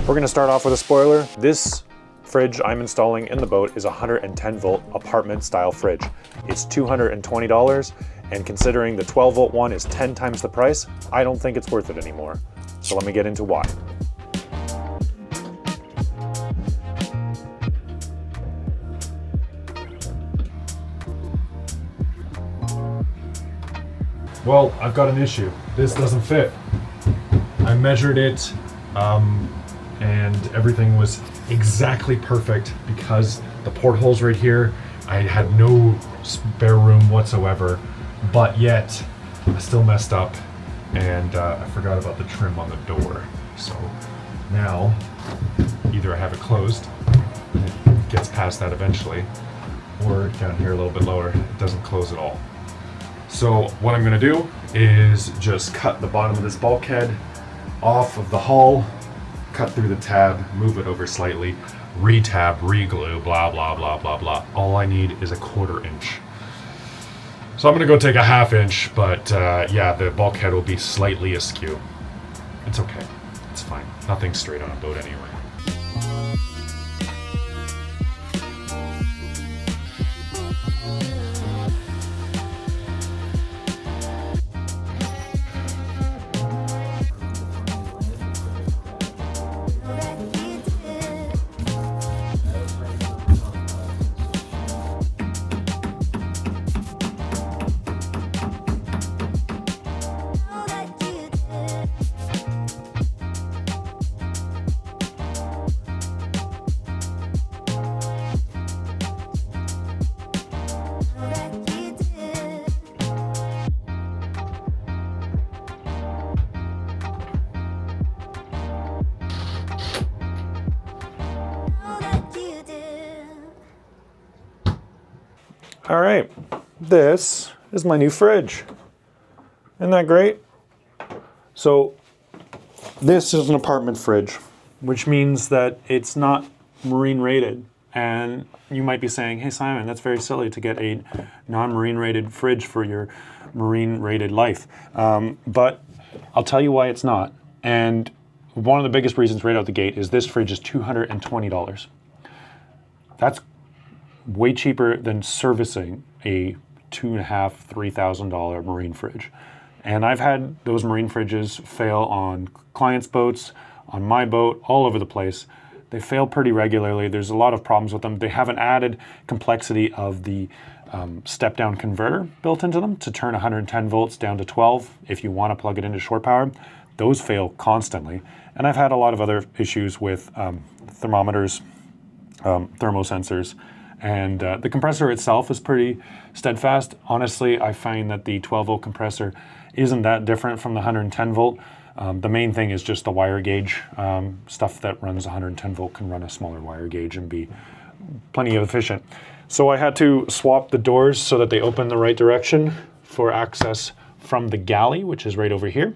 We're gonna start off with a spoiler. This fridge I'm installing in the boat is a 110 volt apartment style fridge. It's $220, and considering the 12 volt one is 10 times the price, I don't think it's worth it anymore. So let me get into why. Well, I've got an issue. This doesn't fit. I measured it and everything was exactly perfect because the porthole's right here. I had no spare room whatsoever, but yet I still messed up and I forgot about the trim on the door. So now either I have it closed and it gets past that eventually, or down here a little bit lower, it doesn't close at all. So what I'm gonna do is just cut the bottom of this bulkhead off of the hull, cut through the tab, move it over slightly, re-tab, re-glue, blah, blah, blah, blah, blah. All I need is a 1/4 inch. So I'm gonna go take a 1/2 inch, but yeah, the bulkhead will be slightly askew. It's okay, it's fine. Nothing's straight on a boat anyway. All right, this is my new fridge. Isn't that great? So this is an apartment fridge, which means that it's not marine rated. And you might be saying, hey Simon, that's very silly to get a non-marine rated fridge for your marine rated life. But I'll tell you why it's not. And one of the biggest reasons right out the gate is this fridge is $220. That's way cheaper than servicing a $2,500–3,000 marine fridge. And I've had those marine fridges fail on clients' boats, on my boat, all over the place. They fail pretty regularly. There's a lot of problems with them. They have an added complexity of the step-down converter built into them to turn 110 volts down to 12 if you want to plug it into shore power. Those fail constantly. And I've had a lot of other issues with thermometers, thermosensors, and the compressor itself is pretty steadfast. Honestly, I find that the 12 volt compressor isn't that different from the 110 volt. The main thing is just the wire gauge. Stuff that runs 110 volt can run a smaller wire gauge and be plenty efficient. So I had to swap the doors so that they open the right direction for access from the galley, which is right over here.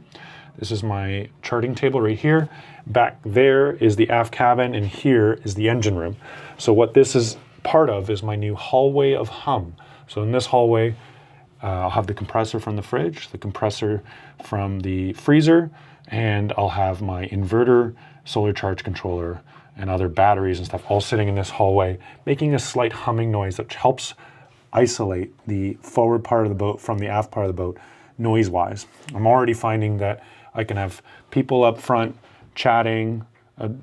This is my charting table right here. Back there is the aft cabin, and here is the engine room. So what this is part of is my new hallway of hum. So in this hallway, I'll have the compressor from the fridge, the compressor from the freezer, and I'll have my inverter, solar charge controller, and other batteries and stuff all sitting in this hallway, making a slight humming noise that helps isolate the forward part of the boat from the aft part of the boat noise-wise. I'm already finding that I can have people up front chatting,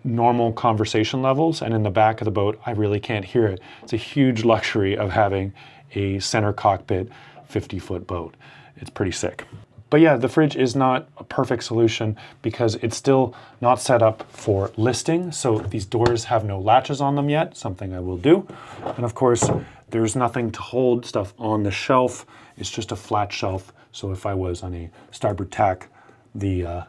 normal conversation levels, and in the back of the boat, I really can't hear it. It's a huge luxury of having a center cockpit 50-foot boat. It's pretty sick. But yeah, the fridge is not a perfect solution because it's still not set up for listing. So these doors have no latches on them yet, something I will do. And of course, there's nothing to hold stuff on the shelf. It's just a flat shelf. So if I was on a starboard tack, the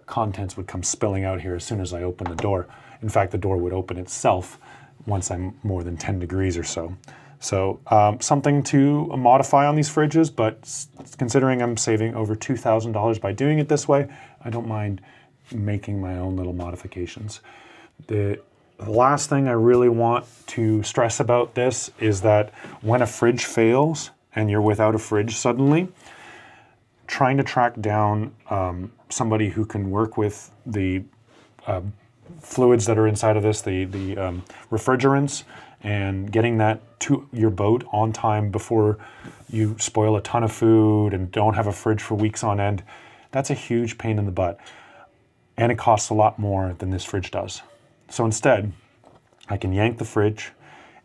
contents would come spilling out here as soon as I open the door. In fact, the door would open itself once I'm more than 10 degrees or so. So something to modify on these fridges, but considering I'm saving over $2,000 by doing it this way, I don't mind making my own little modifications. The last thing I really want to stress about this is that when a fridge fails and you're without a fridge suddenly, trying to track down somebody who can work with the fluids that are inside of this, the refrigerants, and getting that to your boat on time before you spoil a ton of food and don't have a fridge for weeks on end, that's a huge pain in the butt. And it costs a lot more than this fridge does. So instead, I can yank the fridge.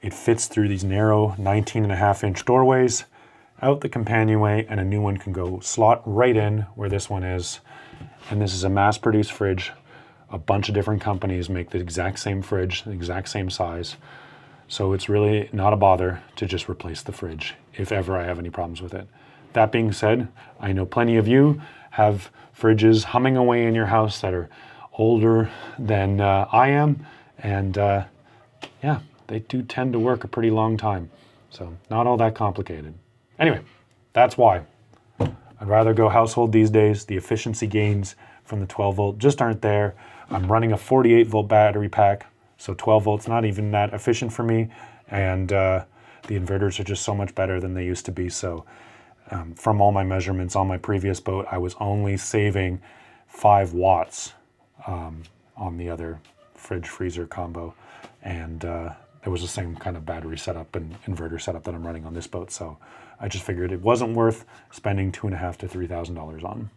It fits through these narrow 19.5-inch doorways, out the companionway, and a new one can go slot right in where this one is. And this is a mass-produced fridge. A bunch of different companies make the exact same fridge, the exact same size. So it's really not a bother to just replace the fridge if ever I have any problems with it. That being said, I know plenty of you have fridges humming away in your house that are older than I am. And yeah, they do tend to work a pretty long time. So not all that complicated. Anyway, that's why. I'd rather go household these days. The efficiency gains from the 12 volt just aren't there. I'm running a 48 volt battery pack, so 12 volts not even that efficient for me. And the inverters are just so much better than they used to be. So from all my measurements on my previous boat, I was only saving 5 watts on the other fridge freezer combo. And it was the same kind of battery setup and inverter setup that I'm running on this boat. So I just figured it wasn't worth spending $2,500 to $3,000 on.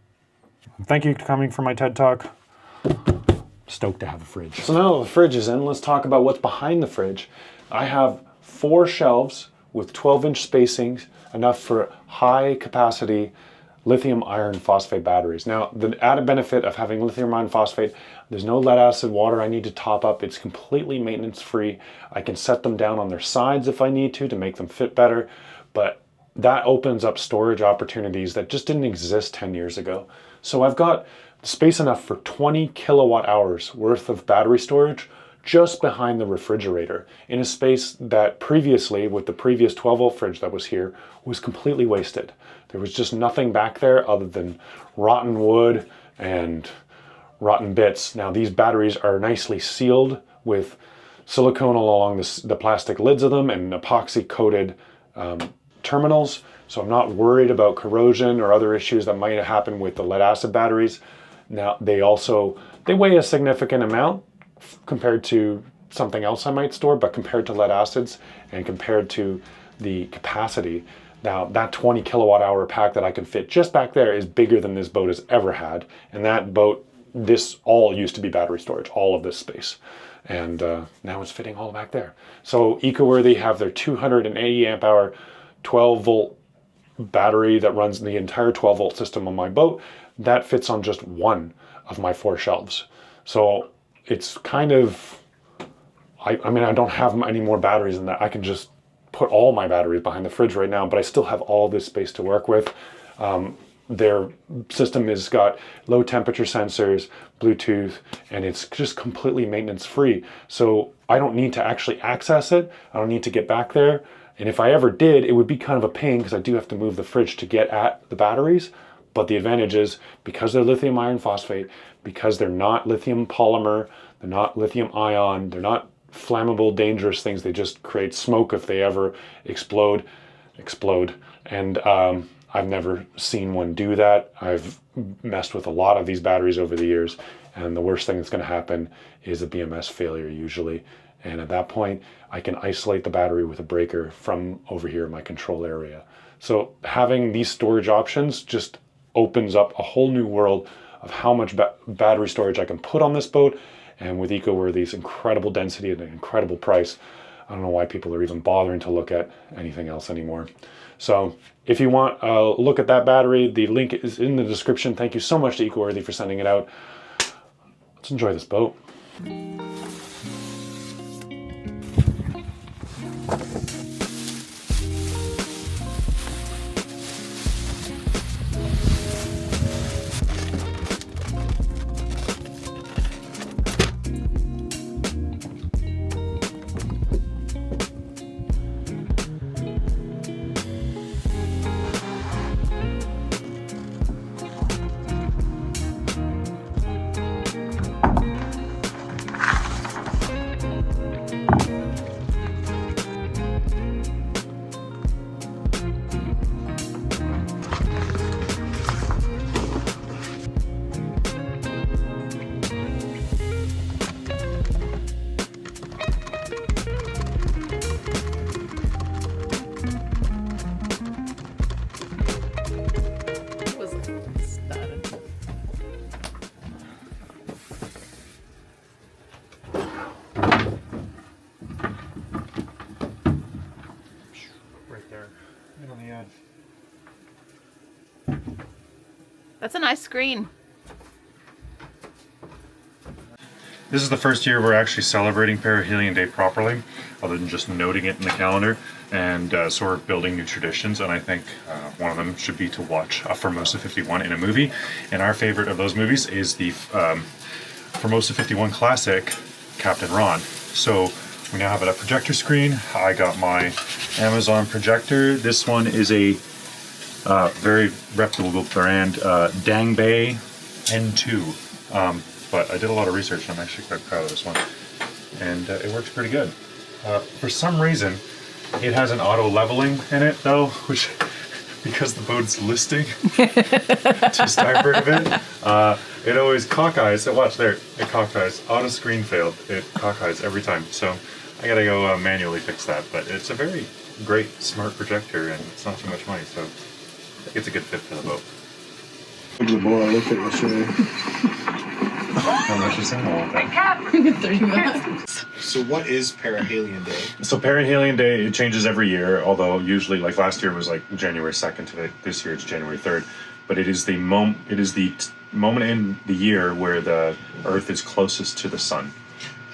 Thank you for coming for my TED Talk. Stoked to have a fridge. So now the fridge is in, let's talk about what's behind the fridge. I have 4 shelves with 12-inch spacings, enough for high capacity lithium iron phosphate batteries. Now, the added benefit of having lithium iron phosphate, there's no lead acid water I need to top up. It's completely maintenance free. I can set them down on their sides if I need to make them fit better, but that opens up storage opportunities that just didn't exist 10 years ago. So I've got space enough for 20 kilowatt hours worth of battery storage just behind the refrigerator in a space that previously, with the previous 12 volt fridge that was here, was completely wasted. There was just nothing back there other than rotten wood and rotten bits. Now these batteries are nicely sealed with silicone along the plastic lids of them and epoxy coated terminals. So I'm not worried about corrosion or other issues that might happen with the lead acid batteries. Now they weigh a significant amount compared to something else I might store, but compared to lead acids and compared to the capacity, now that 20 kilowatt hour pack that I can fit just back there is bigger than this boat has ever had. And that boat, this all used to be battery storage, all of this space. And now it's fitting all back there. So EcoWorthy have their 280 amp hour 12 volt battery that runs the entire 12 volt system on my boat. That fits on just one of my 4 shelves. So it's kind of, I mean, I don't have any more batteries than that. I can just put all my batteries behind the fridge right now, but I still have all this space to work with. Their system has got low temperature sensors, Bluetooth, and it's just completely maintenance free. So I don't need to actually access it. I don't need to get back there. And if I ever did, it would be kind of a pain because I do have to move the fridge to get at the batteries. But the advantage is because they're lithium iron phosphate, because they're not lithium polymer, they're not lithium ion, they're not flammable, dangerous things. They just create smoke if they ever explode. And I've never seen one do that. I've messed with a lot of these batteries over the years, and the worst thing that's going to happen is a BMS failure usually. And at that point, I can isolate the battery with a breaker from over here in my control area. So having these storage options just opens up a whole new world of how much battery storage I can put on this boat. And with EcoWorthy's incredible density at an incredible price, I don't know why people are even bothering to look at anything else anymore. So if you want a look at that battery, the link is in the description. Thank you so much to EcoWorthy for sending it out. Let's enjoy this boat. That's a nice screen. This is the first year we're actually celebrating Perihelion Day properly, other than just noting it in the calendar. And so we're building new traditions, and I think one of them should be to watch a Formosa 51 in a movie. And our favorite of those movies is the Formosa 51 classic, Captain Ron. So we now have a projector screen. I got my Amazon projector. This one is a very reputable brand, Dangbei N2. But I did a lot of research and I'm actually quite proud of this one. And it works pretty good. For some reason, it has an auto leveling in it though, which, because the boat's listing to starboard of it, it always cockeyes. Watch there, it cockeyes. Auto screen failed. It cockeyes every time. So I gotta go manually fix that. But it's a very great, smart projector and it's not too much money. So I think it's a good fit for the boat. The boy I looked at yesterday. How much is it? 30 minutes. So what is Perihelion Day? So Perihelion Day, it changes every year, although usually, like last year was like January 2nd to this year it's January 3rd. But it is the moment in the year where the Earth is closest to the sun.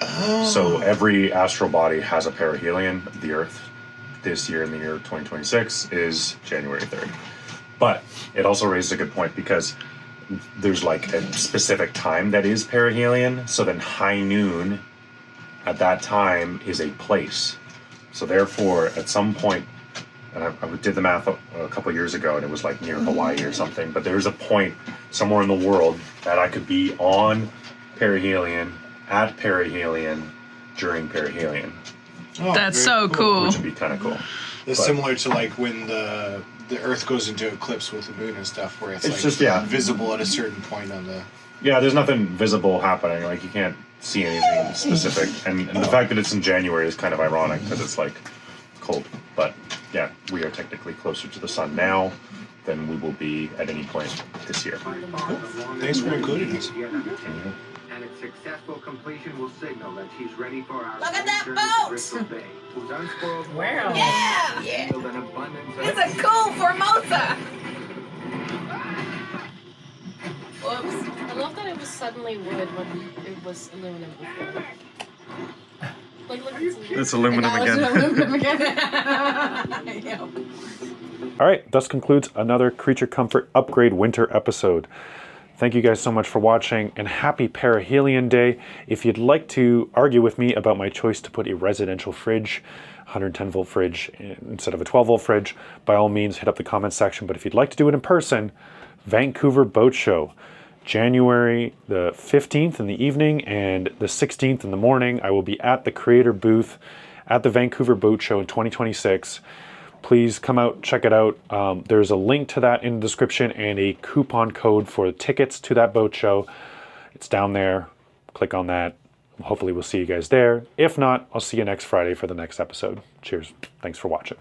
Oh. So every astral body has a perihelion. The Earth this year in the year 2026 is January 3rd. But it also raises a good point because there's like a specific time that is perihelion. So then high noon at that time is a place. So therefore, at some point, and I did the math a couple years ago, and it was like near Hawaii or something, but there's a point somewhere in the world that I could be on perihelion, at perihelion, during perihelion. Oh, that's so cool. Which would be kind of cool. It's similar to like when the Earth goes into eclipse with the moon and stuff, where it's like just visible at a certain point on the... Yeah, there's nothing visible happening. Like you can't see anything specific. And the fact that it's in January is kind of ironic because it's like cold. But yeah, we are technically closer to the sun now than we will be at any point this year. Thanks for including us. Mm-hmm. And its successful completion will signal that she's ready for our... Look at that boat! Wow. Yeah! It's a cool Formosa! Whoops. I love that it was suddenly wood when it was aluminum before. Like, look, It's aluminum again. Aluminum again. All right, thus concludes another Creature Comfort Upgrade Winter episode. Thank you guys so much for watching, and happy Perihelion Day. If you'd like to argue with me about my choice to put a residential fridge, 110 volt fridge instead of a 12 volt fridge, by all means hit up the comment section. But if you'd like to do it in person, Vancouver Boat Show, January the 15th in the evening and the 16th in the morning. I will be at the creator booth at the Vancouver Boat Show in 2026. Please come out, check it out. There's a link to that in the description and a coupon code for tickets to that boat show. It's down there. Click on that. Hopefully we'll see you guys there. If not, I'll see you next Friday for the next episode. Cheers. Thanks for watching.